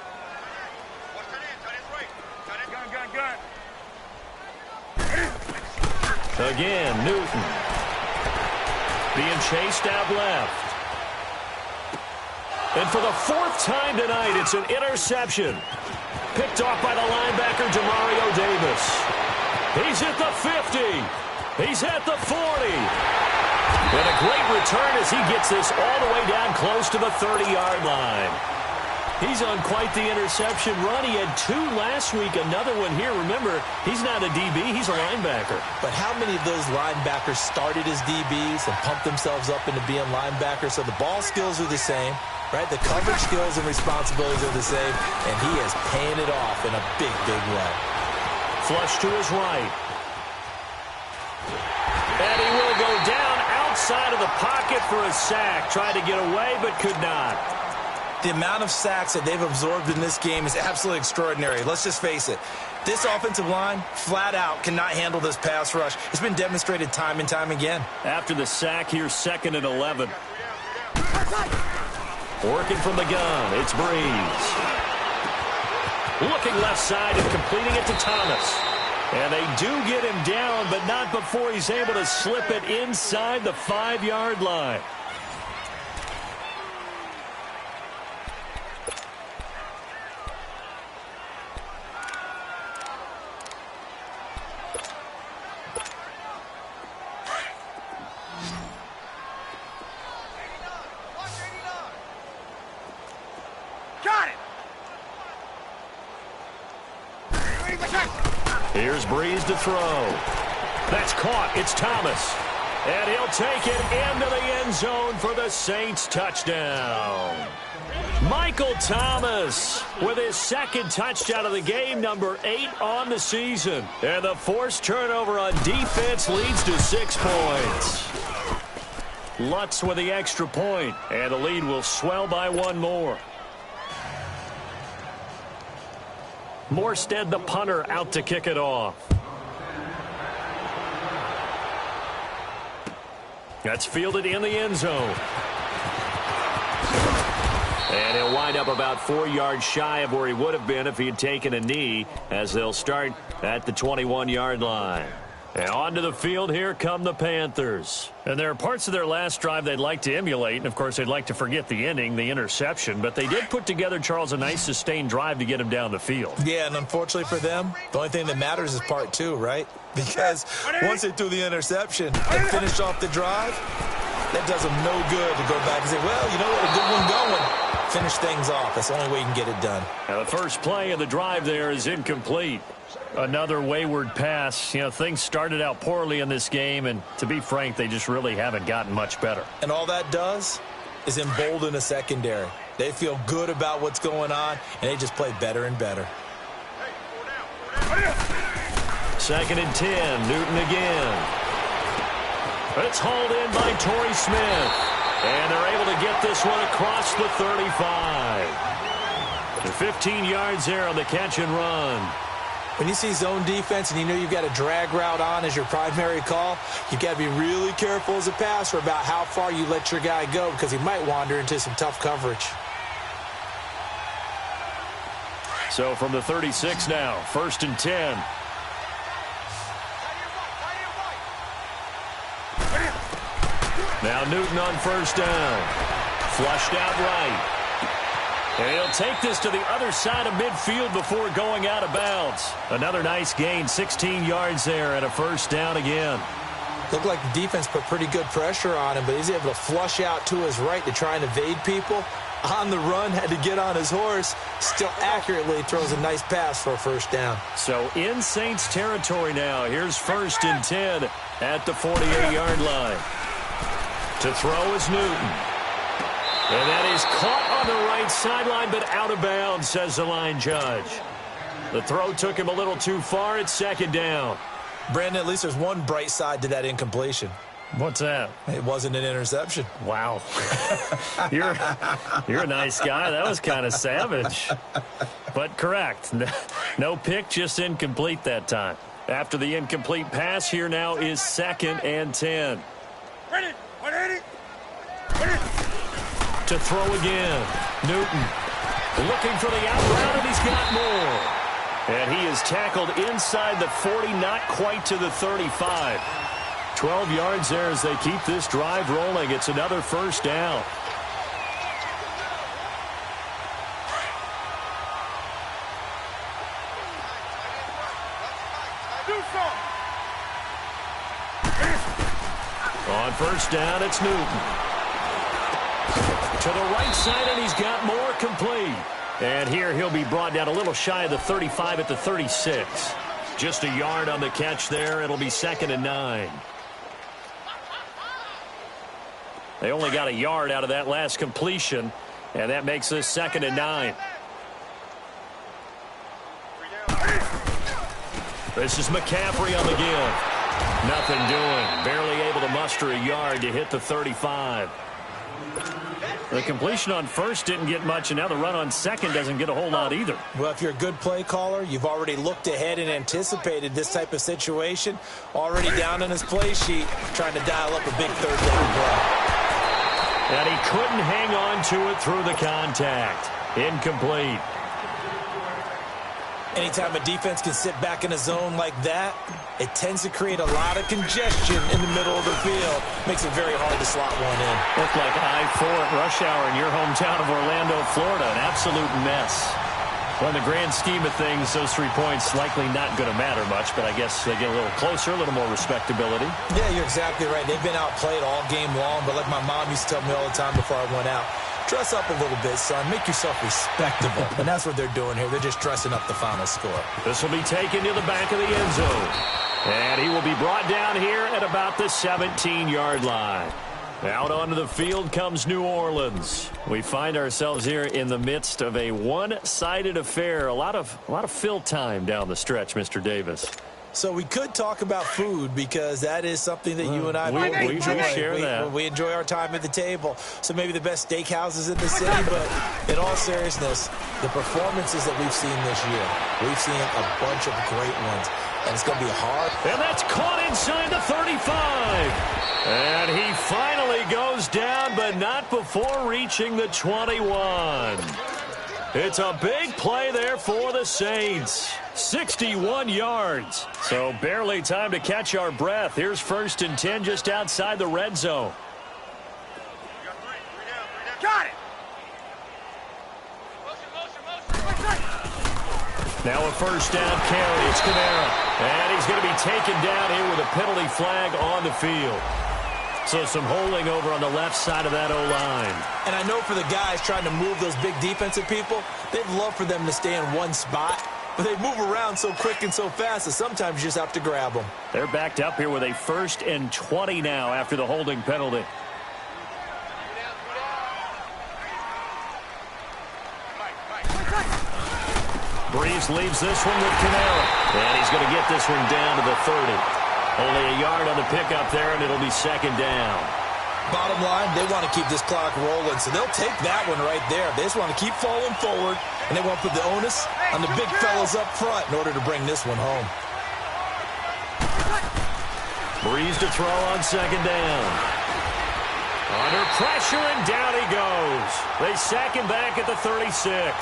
Speaker 1: Again, Newton. Being chased out left. And for the 4th time tonight, it's an interception. Picked off by the linebacker, Demario Davis. He's at the 50. He's at the 40. And a great return as he gets this all the way down close to the 30-yard line. He's on quite the interception run. He had 2 last week, another one here. Remember, he's not a DB, he's a linebacker.
Speaker 3: But how many of those linebackers started as DBs and pumped themselves up into being linebackers? So the ball skills are the same, right? The coverage skills and responsibilities are the same, and he is paying it off in a big, big way.
Speaker 1: Flush to his right. And he will go down outside of the pocket for a sack. Tried to get away, but could not.
Speaker 3: The amount of sacks that they've absorbed in this game is absolutely extraordinary. Let's just face it. This offensive line, flat out, cannot handle this pass rush. It's been demonstrated time and time again.
Speaker 1: After the sack, here's 2nd and 11. Working from the gun, it's Breeze. Looking left side and completing it to Thomas. And they do get him down, but not before he's able to slip it inside the 5-yard line. Here's Breeze to throw. That's caught. It's Thomas. And he'll take it into the end zone for the Saints touchdown. Michael Thomas with his 2nd touchdown of the game, number 8 on the season. And the forced turnover on defense leads to 6 points. Lutz with the extra point, and the lead will swell by 1 more. Morstead, the punter, out to kick it off. That's fielded in the end zone. And he'll wind up about 4 yards shy of where he would have been if he had taken a knee, as they'll start at the 21-yard line. And onto the field, here come the Panthers. And there are parts of their last drive they'd like to emulate, and of course they'd like to forget the ending, the interception, but they did put together, Charles, a nice sustained drive to get him down the field.
Speaker 3: Yeah, and unfortunately for them, the only thing that matters is part 2, right? Because once they threw the interception and finished off the drive, that does them no good to go back and say, well, you know what, a good one going. Finish things off. That's the only way you can get it done.
Speaker 1: Now the first play of the drive there is incomplete. Another wayward pass. You know, things started out poorly in this game, and to be frank, they just really haven't gotten much better. And all that does is embolden a secondary. They feel good about what's going on, and they just play better and better. 2nd and 10, Newton again. It's hauled in by Torrey Smith, and they're able to get this one across the 35. To 15 yards there on the catch and run.
Speaker 3: When you see zone defense and you know you've got a drag route on as your primary call, you've got to be really careful as a passer about how far you let your guy go, because he might wander into some tough coverage.
Speaker 1: So from the 36 now, 1st and 10. Now Newton on 1st down. Flushed out right. And he'll take this to the other side of midfield before going out of bounds. Another nice gain, 16 yards there, and a 1st down again.
Speaker 3: Looked like the defense put pretty good pressure on him, but he's able to flush out to his right to try and evade people. On the run, had to get on his horse. Still accurately throws a nice pass for a 1st down.
Speaker 1: So in Saints territory now. Here's 1st and 10 at the 48-yard line. To throw is Newton. And that is caught on the right sideline, but out of bounds, says the line judge. The throw took him a little too far. It's 2nd down.
Speaker 3: Brandon, at least there's one bright side to that incompletion.
Speaker 1: What's that?
Speaker 3: It wasn't an interception.
Speaker 1: Wow. You're a nice guy. That was kind of savage. But correct. No pick, just incomplete that time. After the incomplete pass, here now is 2nd and 10.
Speaker 2: Ready? Ready?
Speaker 1: To throw again. Newton looking for the out route, and he's got more. And he is tackled inside the 40, not quite to the 35. 12 yards there as they keep this drive rolling. It's another first down. On first down, it's Newton. To the right side, and he's got more, complete. And here he'll be brought down a little shy of the 35 at the 36. Just a yard on the catch there. It'll be 2nd and 9. They only got a yard out of that last completion, and that makes this 2nd and 9. This is McCaffrey on the give. Nothing doing. Barely able to muster a yard to hit the 35. The completion on first didn't get much, and now the run on second doesn't get a whole lot either.
Speaker 3: Well, if you're a good play caller, you've already looked ahead and anticipated this type of situation. Already down on his play sheet, trying to dial up a big third down play.
Speaker 1: And he couldn't hang on to it through the contact. Incomplete.
Speaker 3: Anytime a defense can sit back in a zone like that, it tends to create a lot of congestion in the middle of the field. Makes it very hard to slot one in.
Speaker 1: Looked like I-4 at rush hour in your hometown of Orlando, Florida. An absolute mess. Well, in the grand scheme of things, those 3 points likely not going to matter much, but I guess they get a little closer, a little more respectability.
Speaker 3: Yeah, you're exactly right. They've been outplayed all game long, but like my mom used to tell me all the time before I went out, dress up a little bit, son. Make yourself respectable. And that's what they're doing here. They're just dressing up the final score.
Speaker 1: This will be taken to the back of the end zone. And he will be brought down here at about the 17-yard line. Out onto the field comes New Orleans. We find ourselves here in the midst of a one-sided affair. A lot of fill time down the stretch, Mr. Davis.
Speaker 3: So we could talk about food because that is something that you and I
Speaker 1: we
Speaker 3: enjoy.
Speaker 1: share that.
Speaker 3: We enjoy our time at the table. So maybe the best steakhouses in the city, but in all seriousness, the performances that we've seen this year, we've seen a bunch of great ones. And it's going to be hard.
Speaker 1: And that's caught inside the 35. And he finally goes down, but not before reaching the 21. It's a big play there for the Saints. 61 yards. So barely time to catch our breath. Here's 1st and 10 just outside the red zone.
Speaker 2: Got it.
Speaker 1: Now a first down carry. It's Kamara. And he's going to be taken down here with a penalty flag on the field. So some holding over on the left side of that O-line.
Speaker 3: And I know for the guys trying to move those big defensive people, they'd love for them to stay in one spot. But they move around so quick and so fast that sometimes you just have to grab them.
Speaker 1: They're backed up here with a 1st and 20 now after the holding penalty. Breeze leaves this one with Kamara. And he's going to get this one down to the 30. Only a yard on the pickup there, and it'll be 2nd down.
Speaker 3: Bottom line, they want to keep this clock rolling, so they'll take that one right there. They just want to keep falling forward, and they want to put the onus on the big fellas up front in order to bring this one home.
Speaker 1: Breeze to throw on 2nd down. Under pressure, and down he goes. They sack him back at the 36.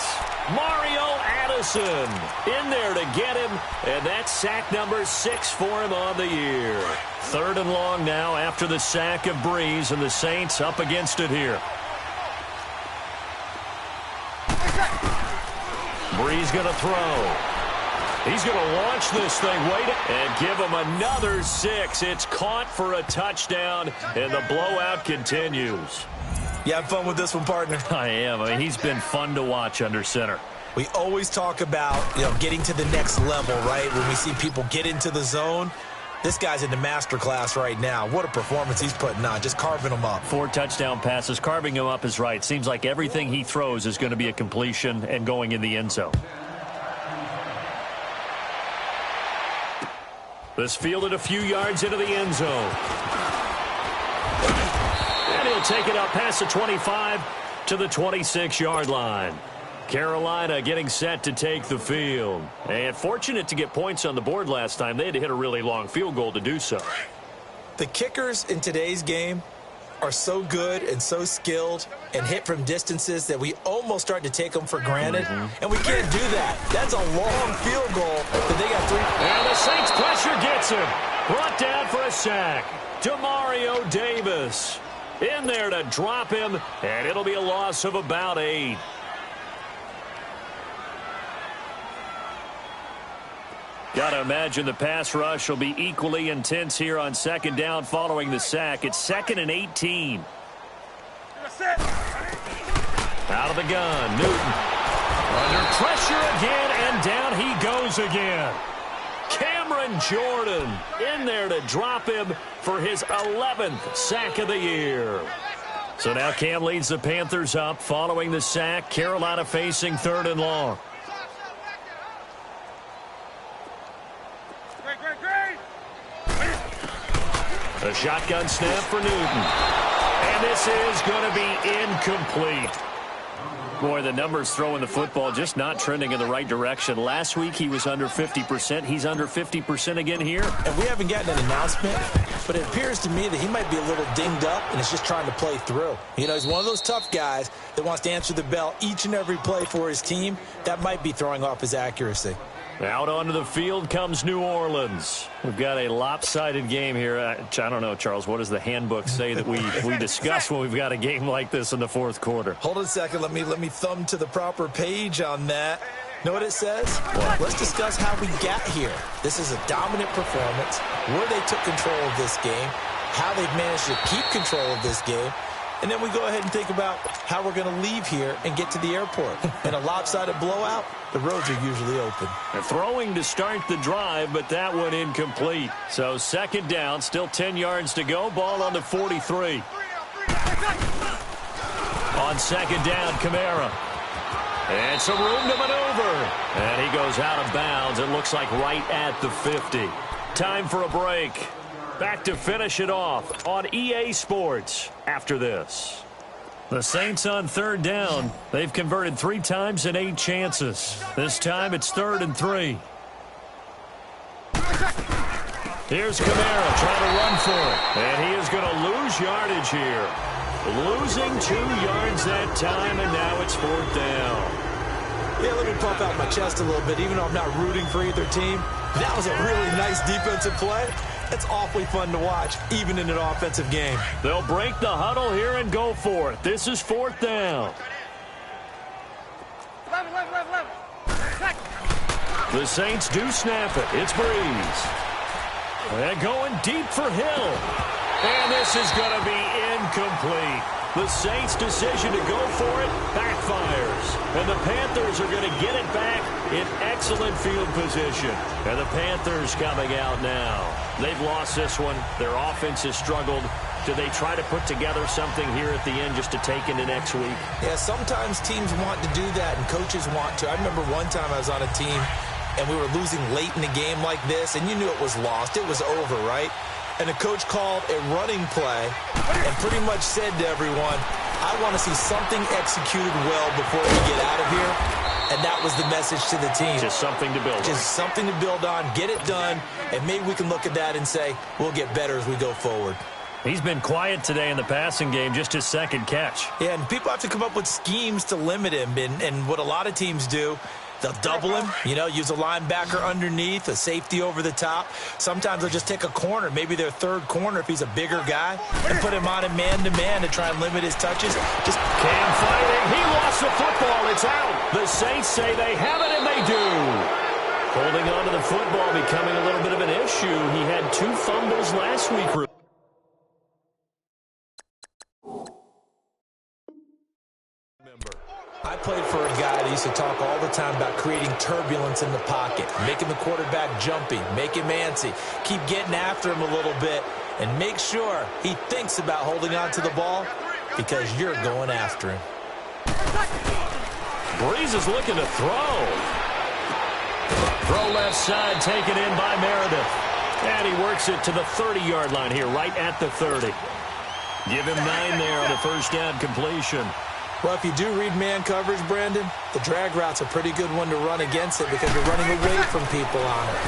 Speaker 1: Mario Addison in there to get him, and that's sack number 6 for him on the year. 3rd and long now after the sack of Breeze, and the Saints up against it here. Breeze going to throw. He's going to launch this thing, and give him another 6. It's caught for a touchdown, and the blowout continues.
Speaker 3: You have fun with this one, partner?
Speaker 1: I am. I mean, he's been fun to watch under center.
Speaker 3: We always talk about, getting to the next level, right? When we see people get into the zone, this guy's in the master class right now. What a performance he's putting on, just carving them up.
Speaker 1: 4 touchdown passes. Carving him up is right. Seems like everything he throws is going to be a completion and going in the end zone. This fielded a few yards into the end zone. He'll take it up past the 25 to the 26-yard line. Carolina getting set to take the field. And fortunate to get points on the board last time. They had to hit a really long field goal to do so.
Speaker 3: The kickers in today's game are so good and so skilled and hit from distances that we almost start to take them for granted. And we can't do that. That's a long field goal, but they got 3.
Speaker 1: And the Saints pressure gets him. Brought down for a sack. Demario Davis in there to drop him, and it'll be a loss of about 8. Got to imagine the pass rush will be equally intense here on second down following the sack. It's 2nd and 18. Out of the gun, Newton. Under pressure again, and down he goes again. Cameron Jordan in there to drop him for his 11th sack of the year. So now Cam leads the Panthers up following the sack. Carolina facing 3rd and long. A shotgun snap for Newton. And this is going to be incomplete. Boy, the numbers throwing the football just not trending in the right direction. Last week he was under 50%. He's under 50% again here.
Speaker 3: And we haven't gotten an announcement, but it appears to me that he might be a little dinged up and is just trying to play through. You know, he's one of those tough guys that wants to answer the bell each and every play for his team. That might be throwing off his accuracy.
Speaker 1: Out onto the field comes New Orleans. We've got a lopsided game here. I don't know, Charles, what does the handbook say that we discuss when we've got a game like this in the 4th quarter?
Speaker 3: Hold on a second. Let me thumb to the proper page on that. Know what it says? What? Let's discuss how we got here. This is a dominant performance, where they took control of this game, how they've managed to keep control of this game, and then we go ahead and think about how we're going to leave here and get to the airport. In a lopsided blowout, the roads are usually open.
Speaker 1: They're throwing to start the drive, but that one incomplete. So 2nd down, still 10 yards to go. Ball on the 43. On 2nd down, Kamara. And some room to maneuver. And he goes out of bounds. It looks like right at the 50. Time for a break. Back to finish it off on EA Sports after this. The Saints on 3rd down. They've converted 3 times in 8 chances. This time it's 3rd and 3. Here's Kamara trying to run for it. And he is going to lose yardage here. Losing 2 yards that time, and now it's 4th down.
Speaker 3: Yeah, let me puff out my chest a little bit, even though I'm not rooting for either team. That was a really nice defensive play. It's awfully fun to watch, even in an offensive game.
Speaker 1: They'll break the huddle here and go for it. This is 4th down. The Saints do snap it. It's Breeze. And going deep for Hill. And this is going to be incomplete. The Saints' decision to go for it backfires. And the Panthers are going to get it back in excellent field position. And the Panthers coming out now. They've lost this one. Their offense has struggled. Do they try to put together something here at the end just to take into next week?
Speaker 3: Yeah, sometimes teams want to do that and coaches want to. I remember one time I was on a team and we were losing late in the game like this, and you knew it was lost. It was over, right? And the coach called a running play and pretty much said to everyone, I want to see something executed well before we get out of here. And that was the message to the team.
Speaker 1: Just something to build on.
Speaker 3: Just something to build on, get it done, and maybe we can look at that and say, we'll get better as we go forward.
Speaker 1: He's been quiet today in the passing game, just his 2nd catch.
Speaker 3: Yeah, and people have to come up with schemes to limit him. And what a lot of teams do, they'll double him, use a linebacker underneath, a safety over the top. Sometimes they'll just take a corner, maybe their 3rd corner if he's a bigger guy, and put him on a man-to-man to try and limit his touches. Just
Speaker 1: Cam fighting. He lost the football. It's out. The Saints say they have it, and they do. Holding on to the football becoming a little bit of an issue. He had 2 fumbles last week.
Speaker 3: I played for a guy that used to talk all the time about creating turbulence in the pocket, making the quarterback jumpy, make him antsy, keep getting after him a little bit, and make sure he thinks about holding on to the ball because you're going after him.
Speaker 1: Breeze is looking to throw. Throw left side taken in by Meredith. And he works it to the 30-yard line here, right at the 30. Give him 9 there on the first down completion.
Speaker 3: Well, if you do read man coverage, Brandon, the drag route's a pretty good one to run against it because you're running away from people on it.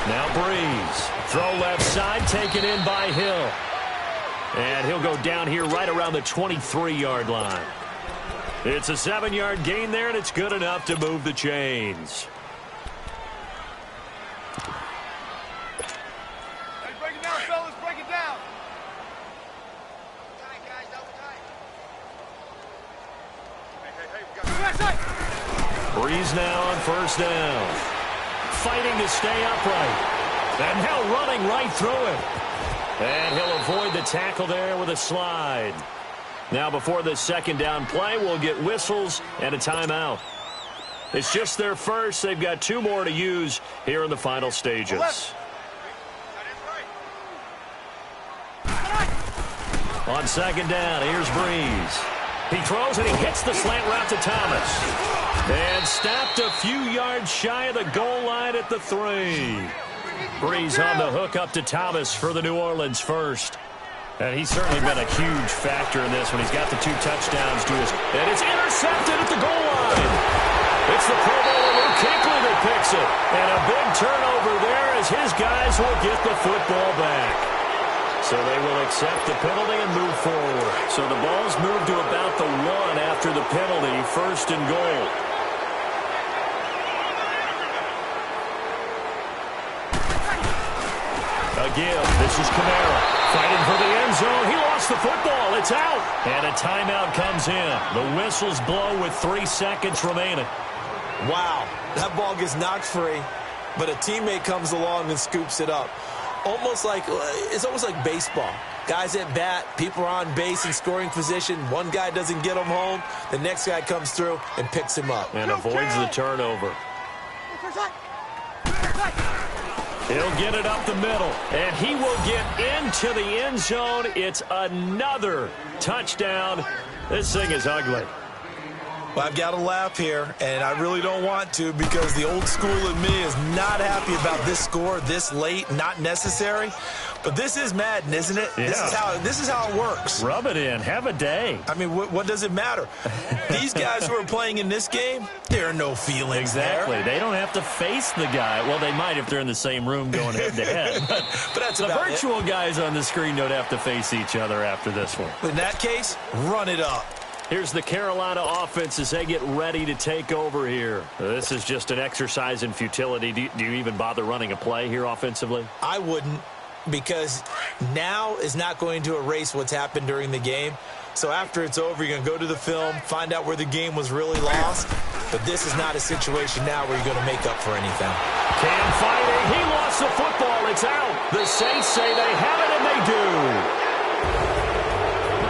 Speaker 1: Now Breeze. Throw left side, taken in by Hill. And he'll go down here right around the 23-yard line. It's a 7-yard gain there, and it's good enough to move the chains.
Speaker 2: Hey, break it down, fellas. Break it down. Tight, guys. Double tight. Hey, we got
Speaker 1: Breeze now on first down. Fighting to stay upright. And now running right through him. And he'll avoid the tackle there with a slide. Now before the second down play, we'll get whistles and a timeout. It's just their first. They've got 2 more to use here in the final stages. On second down, here's Breeze. He throws and he hits the slant route to Thomas. And stopped a few yards shy of the goal line at the 3. Breeze on the hook up to Thomas for the New Orleans first. And he's certainly been a huge factor in this when he's got the 2 touchdowns to his. And it's intercepted at the goal line. It's the Pro Bowler Luke Kuechly that picks it. And a big turnover there as his guys will get the football back. So they will accept the penalty and move forward. So the ball's moved to about the 1 after the penalty, 1st and goal. Again, this is Kamara fighting for the end zone. He lost the football. It's out. And a timeout comes in. The whistles blow with 3 seconds remaining.
Speaker 3: Wow, that ball gets knocked free, but a teammate comes along and scoops it up. It's almost like baseball. Guys at bat, people are on base in scoring position. One guy doesn't get him home. The next guy comes through and picks him up.
Speaker 1: And avoids the turnover. He'll get it up the middle, and he will get into the end zone. It's another touchdown. This thing is ugly.
Speaker 3: Well, I've got to laugh here, and I really don't want to because the old school in me is not happy about this score this late, not necessary. But this is Madden, isn't it?
Speaker 1: Yeah.
Speaker 3: This is how it works.
Speaker 1: Rub it in. Have a day.
Speaker 3: I mean, what does it matter? These guys who are playing in this game, there are no feelings
Speaker 1: Exactly.
Speaker 3: there.
Speaker 1: They don't have to face the guy. Well, they might if they're in the same room going head-to-head. But
Speaker 3: that's
Speaker 1: the
Speaker 3: about
Speaker 1: virtual guys on the screen don't have to face each other after this one.
Speaker 3: In that case, run it up.
Speaker 1: Here's the Carolina offense as they get ready to take over here. This is just an exercise in futility. Do you even bother running a play here offensively?
Speaker 3: I wouldn't, because now is not going to erase what's happened during the game. So after it's over, you're going to go to the film, find out where the game was really lost. But this is not a situation now where you're going to make up for anything.
Speaker 1: Cam fighting. He lost the football. It's out. The Saints say they have it, and they do.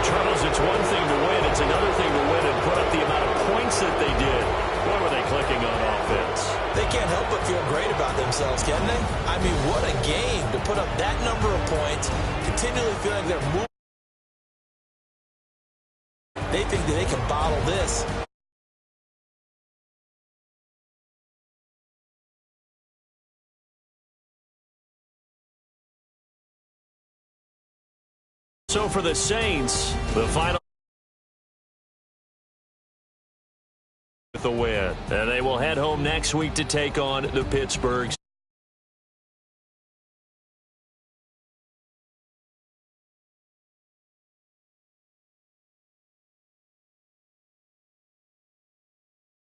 Speaker 1: Troubles, it's one thing to win. It's another thing to win and put up the amount of points that they did. Boy, were they clicking on offense.
Speaker 3: They can't help but feel great about themselves, can they? I mean, what a game to put up that number of points, continually feeling they're moving. They think that they can bottle this.
Speaker 1: So for the Saints, the final with the win. And they will head home next week to take on the Pittsburgh